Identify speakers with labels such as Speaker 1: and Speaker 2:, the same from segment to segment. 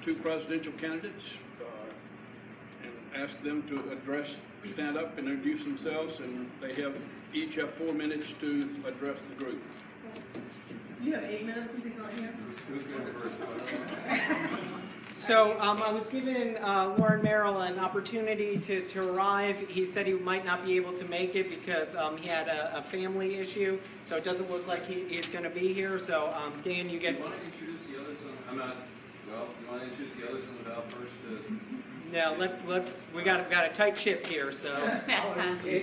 Speaker 1: two presidential candidates and ask them to stand up and introduce themselves, and they each have 4 minutes to address the group.
Speaker 2: Do you have 8 minutes if he's not here?
Speaker 3: Who's going first?
Speaker 4: So I was giving Warren Merrill an opportunity to arrive. He said he might not be able to make it because he had a family issue, so it doesn't look like he's going to be here. So Dan, you get.
Speaker 3: You want to introduce the others on? I'm not. Well, you want to introduce the others on the ballot first?
Speaker 4: No, let's. We got a tight ship here, so.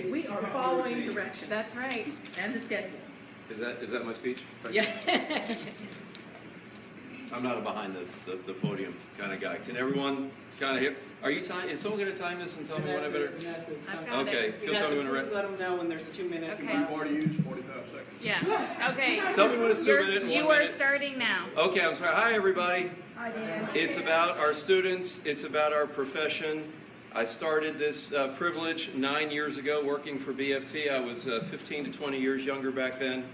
Speaker 2: We are following direction. That's right, and the schedule.
Speaker 3: Is that my speech?
Speaker 4: Yeah.
Speaker 3: I'm not a behind the podium kind of guy. Can everyone kind of hear? Are you time? Is someone going to time this and tell me when I better? Okay, so tell me when to
Speaker 4: Please let them know when there's 2 minutes.
Speaker 5: Okay.
Speaker 1: We've already used 45 seconds.
Speaker 5: Yeah. Okay.
Speaker 3: Tell me when it's 2 minutes.
Speaker 5: You are starting now.
Speaker 3: Okay, I'm sorry. Hi, everybody.
Speaker 2: Hi, Dan.
Speaker 3: It's about our students. It's about our profession. I started this privilege 9 years ago working for BFT. I was 15 to 20 years younger back then.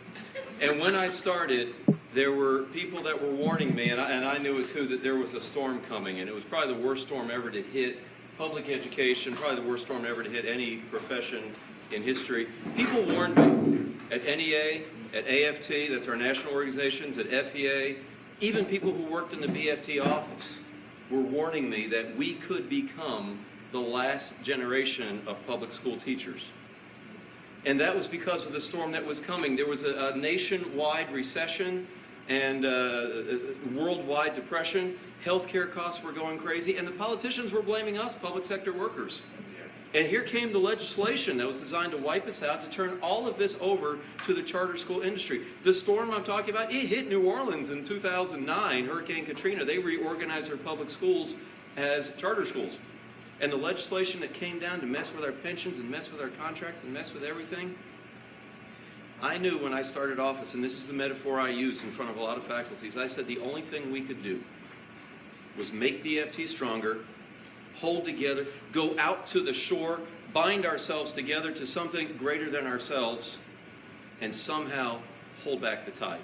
Speaker 3: And when I started, there were people that were warning me, and I knew it too, that there was a storm coming, and it was probably the worst storm ever to hit public education, probably the worst storm ever to hit any profession in history. People warned me at NEA, at AFT, that's our national organizations, at FEA, even people who worked in the BFT office were warning me that we could become the last generation of public school teachers. And that was because of the storm that was coming. There was a nationwide recession and worldwide depression. Healthcare costs were going crazy, and the politicians were blaming us, public sector workers. And here came the legislation that was designed to wipe us out, to turn all of this over to the charter school industry. The storm I'm talking about, it hit New Orleans in 2009, Hurricane Katrina. They reorganized their public schools as charter schools. And the legislation that came down to mess with our pensions and mess with our contracts and mess with everything, I knew when I started office, and this is the metaphor I used in front of a lot of faculties, I said the only thing we could do was make BFT stronger, hold together, go out to the shore, bind ourselves together to something greater than ourselves, and somehow hold back the tide.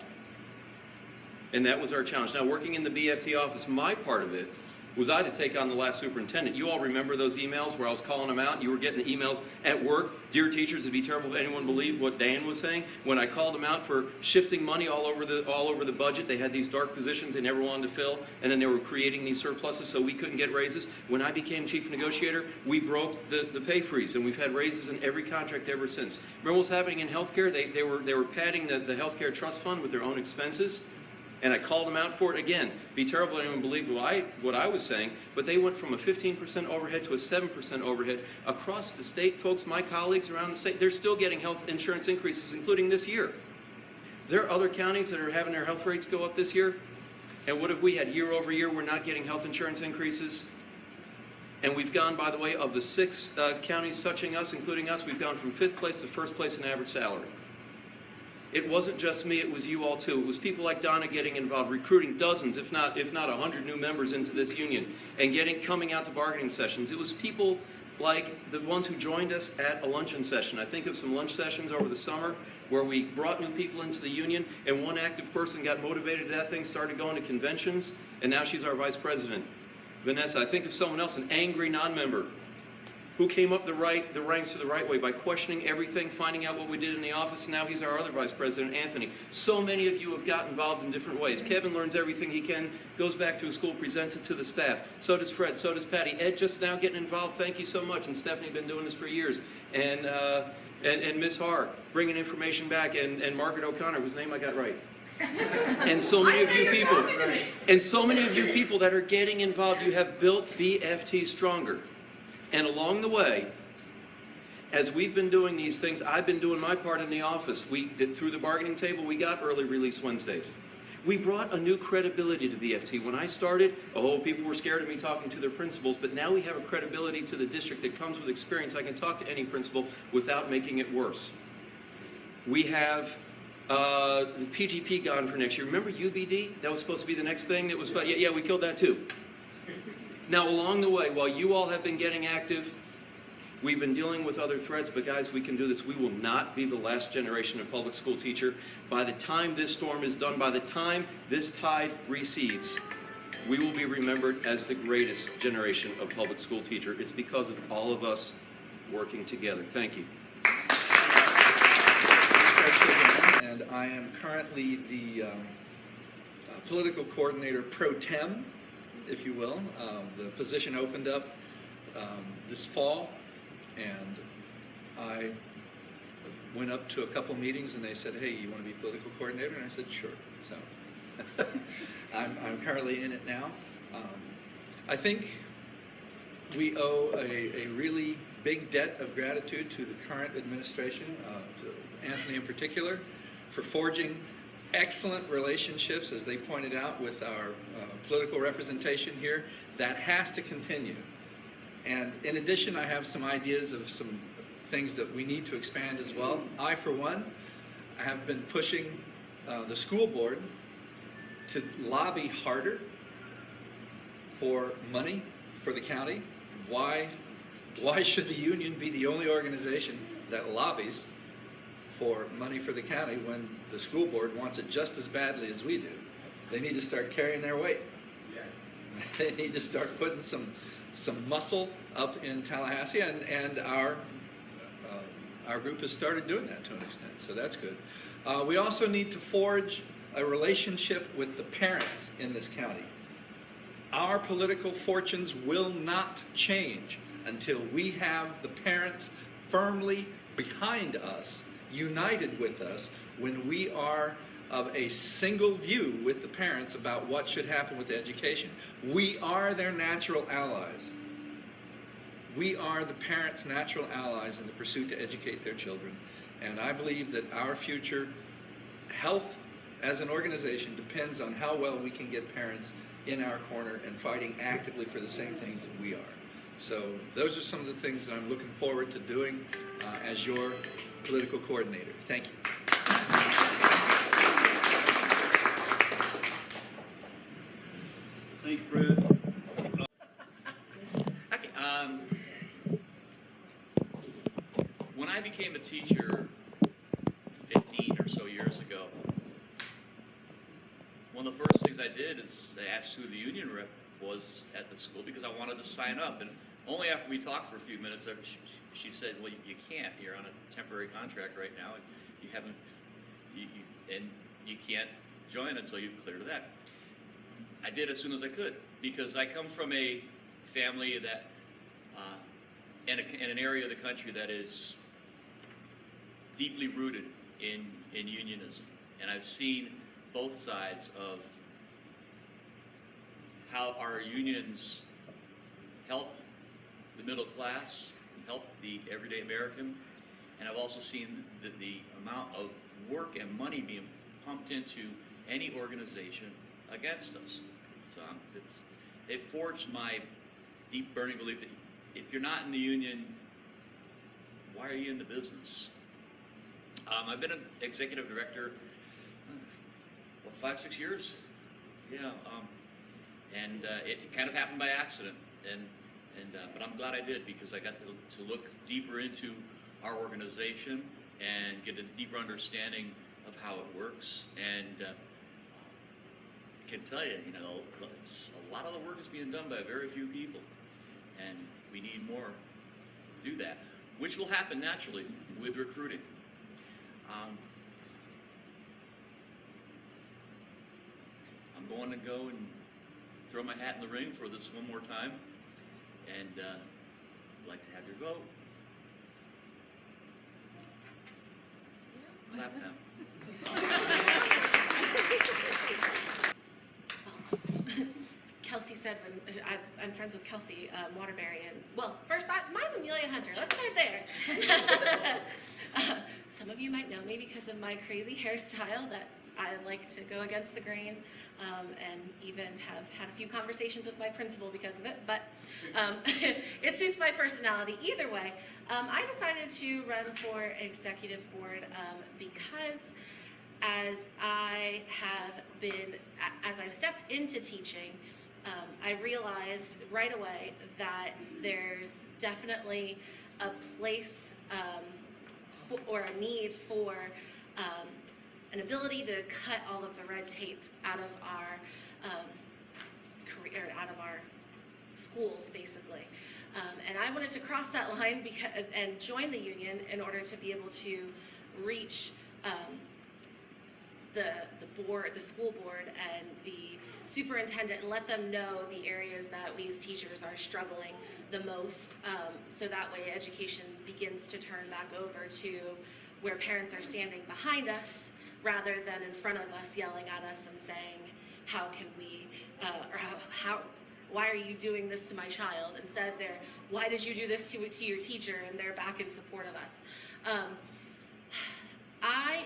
Speaker 3: And that was our challenge. Now, working in the BFT office, my part of it was I to take on the last superintendent. You all remember those emails where I was calling them out? You were getting the emails at work. Dear teachers, it'd be terrible if anyone believed what Dan was saying. When I called them out for shifting money all over the budget, they had these dark positions they never wanted to fill, and then they were creating these surpluses so we couldn't get raises. When I became chief negotiator, we broke the pay freeze, and we've had raises in every contract ever since. Remember what's happening in healthcare? They were padding the healthcare trust fund with their own expenses. And I called them out for it again. Be terrible if anyone believed what I was saying, but they went from a 15% overhead to a 7% overhead across the state. Folks, my colleagues around the state, they're still getting health insurance increases, including this year. There are other counties that are having their health rates go up this year. And what have we had year over year? We're not getting health insurance increases. And we've gone, by the way, of the 6 counties touching us, including us, we've gone from 5th place to 1st place in average salary. It wasn't just me, it was you all too. It was people like Donna getting involved, recruiting dozens, if not 100 new members into this union, and coming out to bargaining sessions. It was people like the ones who joined us at a luncheon session. I think of some lunch sessions over the summer where we brought new people into the union, and one active person got motivated to that thing, started going to conventions, and now she's our vice president. Vanessa, I think of someone else, an angry non-member, who came up the ranks to the right way by questioning everything, finding out what we did in the office, and now he's our other vice president, Anthony. So many of you have got involved in different ways. Kevin learns everything he can, goes back to his school, presents it to the staff. So does Fred, so does Patty. Ed just now getting involved, thank you so much. And Stephanie been doing this for years. And Miss Har, bringing information back, and Margaret O'Connor, whose name I got right. And so many of you people that are getting involved, you have built BFT stronger. And along the way, as we've been doing these things, I've been doing my part in the office. We did, through the bargaining table, we got early release Wednesdays. We brought a new credibility to BFT. When I started, people were scared of me talking to their principals, but now we have a credibility to the district that comes with experience. I can talk to any principal without making it worse. We have the PGP gone for next year. Remember UBD? That was supposed to be the next thing. That was, yeah, we killed that too. Now, along the way, while you all have been getting active, we've been dealing with other threats, but guys, we can do this. We will not be the last generation of public school teacher. By the time this storm is done, by the time this tide recedes, we will be remembered as the greatest generation of public school teacher. It's because of all of us working together. Thank you.
Speaker 6: And I am currently the political coordinator pro tem, if you will. The position opened up this fall, and I went up to a couple meetings and they said, hey, you want to be political coordinator? And I said, sure. So I'm currently in it now. I think we owe a really big debt of gratitude to the current administration, to Anthony in particular, for forging excellent relationships, as they pointed out, with our political representation here. That has to continue. And in addition, I have some ideas of some things that we need to expand as well. I, for one, have been pushing the school board to lobby harder for money for the county. Why should the union be the only organization that lobbies for money for the county when the school board wants it just as badly as we do? They need to start carrying their weight. They need to start putting some muscle up in Tallahassee, and our group has started doing that to an extent, so that's good. We also need to forge a relationship with the parents in this county. Our political fortunes will not change until we have the parents firmly behind us, united with us, when we are of a single view with the parents about what should happen with education. We are their natural allies. We are the parents' natural allies in the pursuit to educate their children. And I believe that our future health as an organization depends on how well we can get parents in our corner and fighting actively for the same things that we are. So those are some of the things that I'm looking forward to doing as your political coordinator. Thank you.
Speaker 1: Thank you, Fred.
Speaker 7: Okay, when I became a teacher 15 or so years ago, one of the first things I did is I asked who the union rep was at the school because I wanted to sign up. And only after we talked for a few minutes, she said, well, you can't. You're on a temporary contract right now. And you haven't, and you can't join until you clear that. I did as soon as I could, because I come from a family that, in an area of the country that is deeply rooted in unionism. And I've seen both sides of how our unions help the middle class, help the everyday American, and I've also seen the amount of work and money being pumped into any organization against us. So it forged my deep burning belief that if you're not in the union, why are you in the business? I've been an executive director, what, 5-6 years? Yeah, and it kind of happened by accident, but I'm glad I did, because I got to look deeper into our organization and get a deeper understanding of how it works. And I can tell you, it's a lot of the work is being done by very few people, and we need more to do that, which will happen naturally with recruiting. I'm going to go and throw my hat in the ring for this one more time, and I'd like to have your vote. Clap now.
Speaker 8: Kelsey said, when I'm friends with Kelsey Waterbury, and well, first I'm Amelia Hunter. Let's start there. Some of you might know me because of my crazy hairstyle that I like to go against the grain, and even have had a few conversations with my principal because of it, but it suits my personality. Either way, I decided to run for executive board because as I've stepped into teaching, I realized right away that there's definitely a place or a need for an ability to cut all of the red tape out of our or out of our schools, basically. And I wanted to cross that line and join the union in order to be able to reach the board, the school board, and the superintendent, and let them know the areas that we as teachers are struggling the most, so that way education begins to turn back over to where parents are standing behind us rather than in front of us yelling at us and saying, how can we, or why are you doing this to my child? Instead, they're, why did you do this to your teacher? And they're back in support of us. I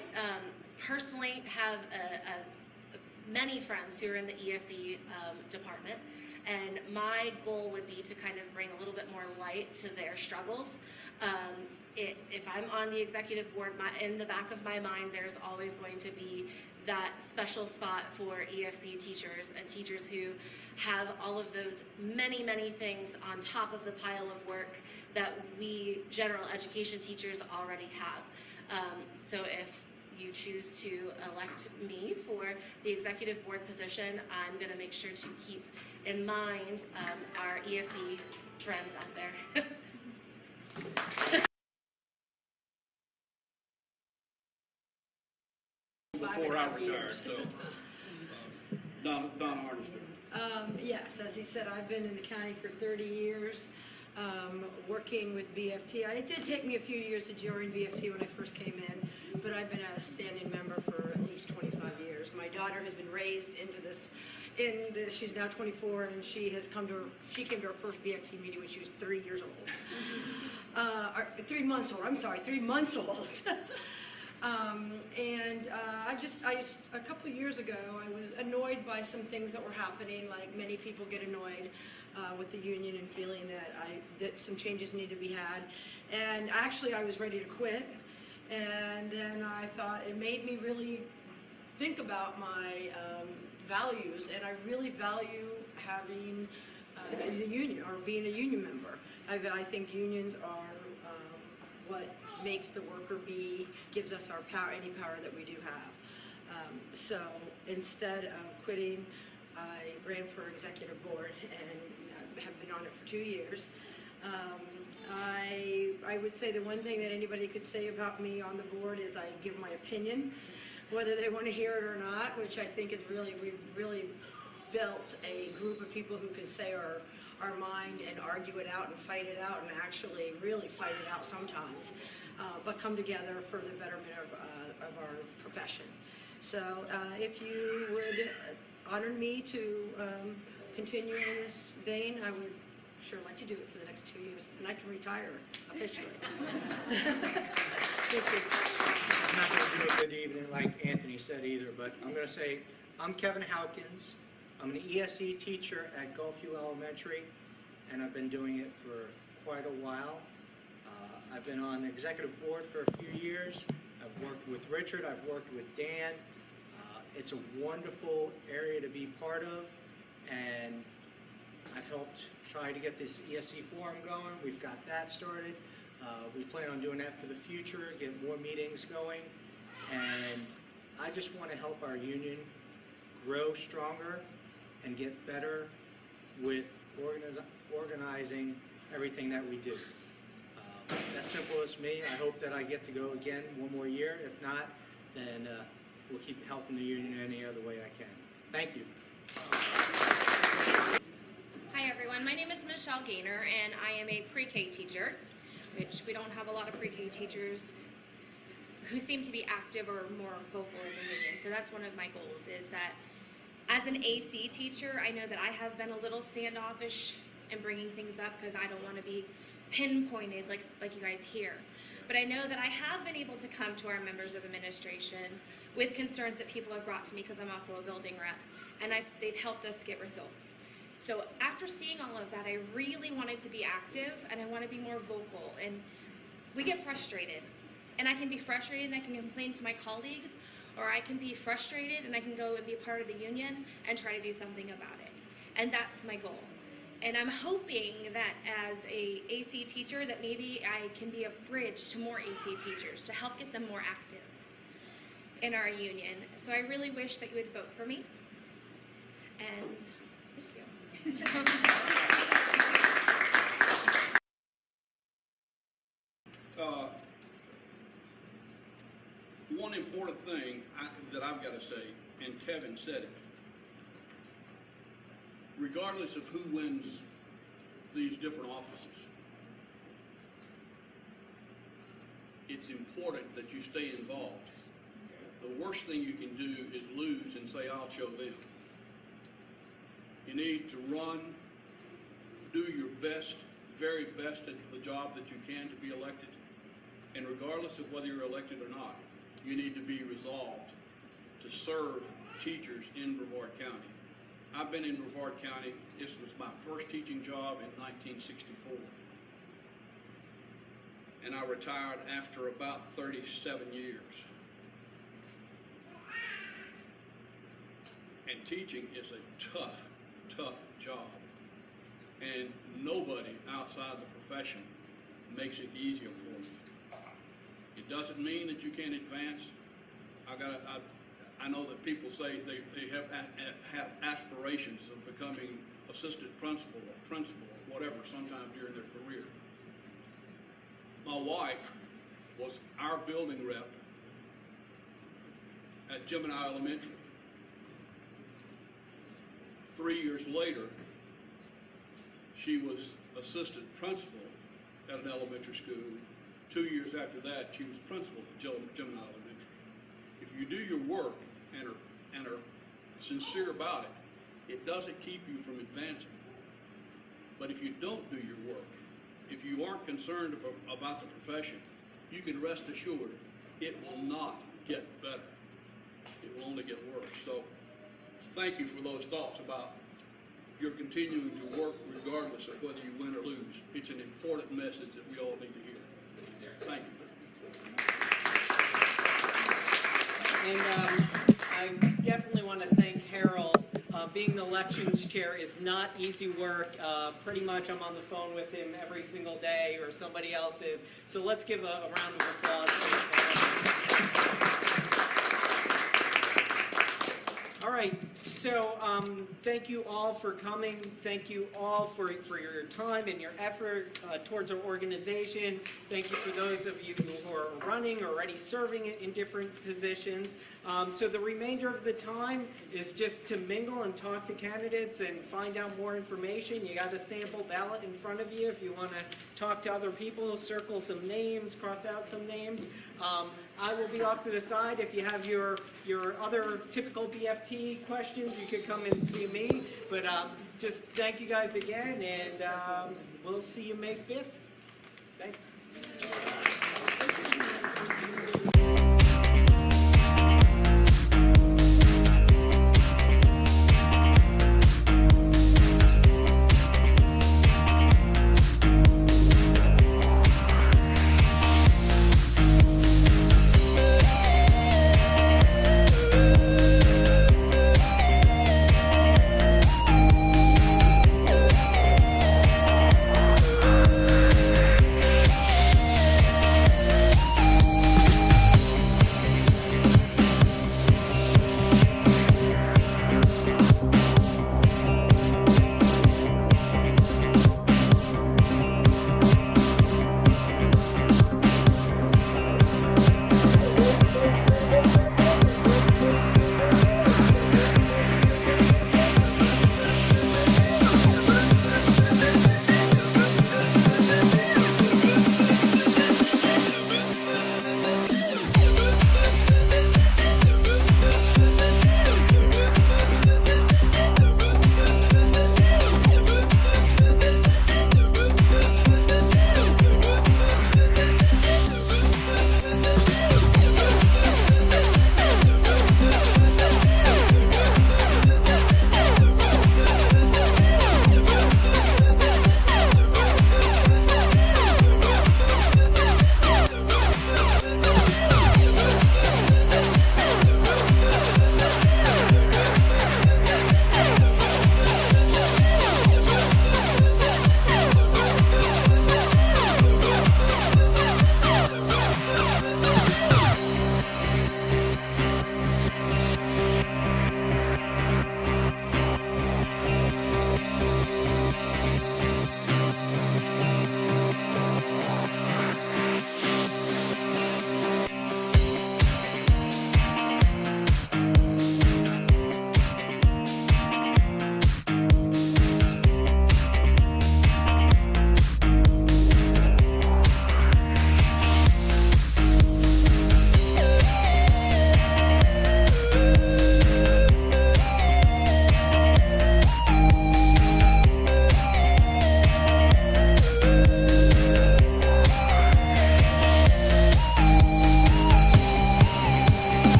Speaker 8: personally have many friends who are in the ESE department, and my goal would be to kind of bring a little bit more light to their struggles. If I'm on the executive board, in the back of my mind, there's always going to be that special spot for ESE teachers and teachers who have all of those many, many things on top of the pile of work that we general education teachers already have. So if you choose to elect me for the executive board position, I'm going to make sure to keep in mind our ESE friends out there.
Speaker 1: Before I retired, so, Donna Arnister.
Speaker 9: Yes, as he said, I've been in the county for 30 years, working with BFT. It did take me a few years to join BFT when I first came in, but I've been a standing member for at least 25 years. My daughter has been raised into this, she's now 24, and she came to her first BFT meeting when she was 3 years old. 3 months old, I'm sorry, 3 months old. A couple of years ago, I was annoyed by some things that were happening, like many people get annoyed with the union and feeling that some changes need to be had. And actually, I was ready to quit. And then I thought it made me really think about my values, and I really value having the union or being a union member. I think unions are what makes the worker gives us our power, any power that we do have. So instead of quitting, I ran for executive board and have been on it for 2 years. I would say the one thing that anybody could say about me on the board is I give my opinion, whether they want to hear it or not, which I think is we've really built a group of people who can say our mind and argue it out and fight it out and actually really fight it out sometimes, but come together for the betterment of our profession. So if you would honor me to continue in this vein, I would sure like to do it for the next 2 years, and I can retire officially. Thank you.
Speaker 10: I'm not going to do a good evening like Anthony said either, but I'm going to say I'm Kevin Howkins. I'm an ESE teacher at Gulfview Elementary, and I've been doing it for quite a while. I've been on the executive board for a few years. I've worked with Richard, I've worked with Dan. It's a wonderful area to be part of, and I've helped try to get this ESE forum going. We've got that started. We plan on doing that for the future, get more meetings going, and I just want to help our union grow stronger and get better with organizing everything that we do. That's simple as me. I hope that I get to go again one more year. If not, then we'll keep helping the union any other way I can. Thank you.
Speaker 11: Hi everyone, my name is Michelle Gaynor and I am a pre-K teacher, which we don't have a lot of pre-K teachers who seem to be active or more vocal in the union. So that's one of my goals, is that as an AC teacher, I know that I have been a little standoffish in bringing things up because I don't want to be pinpointed like you guys hear. But I know that I have been able to come to our members of administration with concerns that people have brought to me, because I'm also a building rep, and they've helped us get results. So after seeing all of that, I really wanted to be active, and I want to be more vocal. And we get frustrated, and I can be frustrated and I can complain to my colleagues, or I can be frustrated and I can go and be a part of the union and try to do something about it. And that's my goal. And I'm hoping that as a AC teacher that maybe I can be a bridge to more AC teachers to help get them more active in our union. So I really wish that you would vote for me. And thank
Speaker 1: One important thing that I've got to say, and Kevin said it, regardless of who wins these different offices, it's important that you stay involved. The worst thing you can do is lose and say, I'll show them. You need to run, do your best, very best at the job that you can to be elected. And regardless of whether you're elected or not, you need to be resolved to serve teachers in Brevard County. I've been in Brevard County. This was my first teaching job in 1964. And I retired after about 37 years. And teaching is a tough, tough job. And nobody outside the profession makes it easier for me. It doesn't mean that you can't advance. I know that people say they have aspirations of becoming assistant principal or whatever sometime during their career. My wife was our building rep at Gemini Elementary. 3 years later, she was assistant principal at an elementary school. 2 years after that, she was principal at Gemini Elementary. If you do your work and are sincere about it, it doesn't keep you from advancing. But if you don't do your work, if you aren't concerned about the profession, you can rest assured it will not get better. It will only get worse. So thank you for those thoughts about your continuing to work regardless of whether you win or lose. It's an important message that we all need to hear. Thank you.
Speaker 4: And I definitely want to thank Harold. Being the elections chair is not easy work. Pretty much I'm on the phone with him every single day, or somebody else is. So let's give a round of applause. All right, so thank you all for coming. Thank you all for your time and your effort towards our organization. Thank you for those of you who are running or already serving in different positions. So the remainder of the time is just to mingle and talk to candidates and find out more information. You got a sample ballot in front of you if you want to talk to other people, circle some names, cross out some names. I will be off to the side. If you have your other typical BFT questions, you could come and see me. But just thank you guys again, and we'll see you May 5th. Thanks.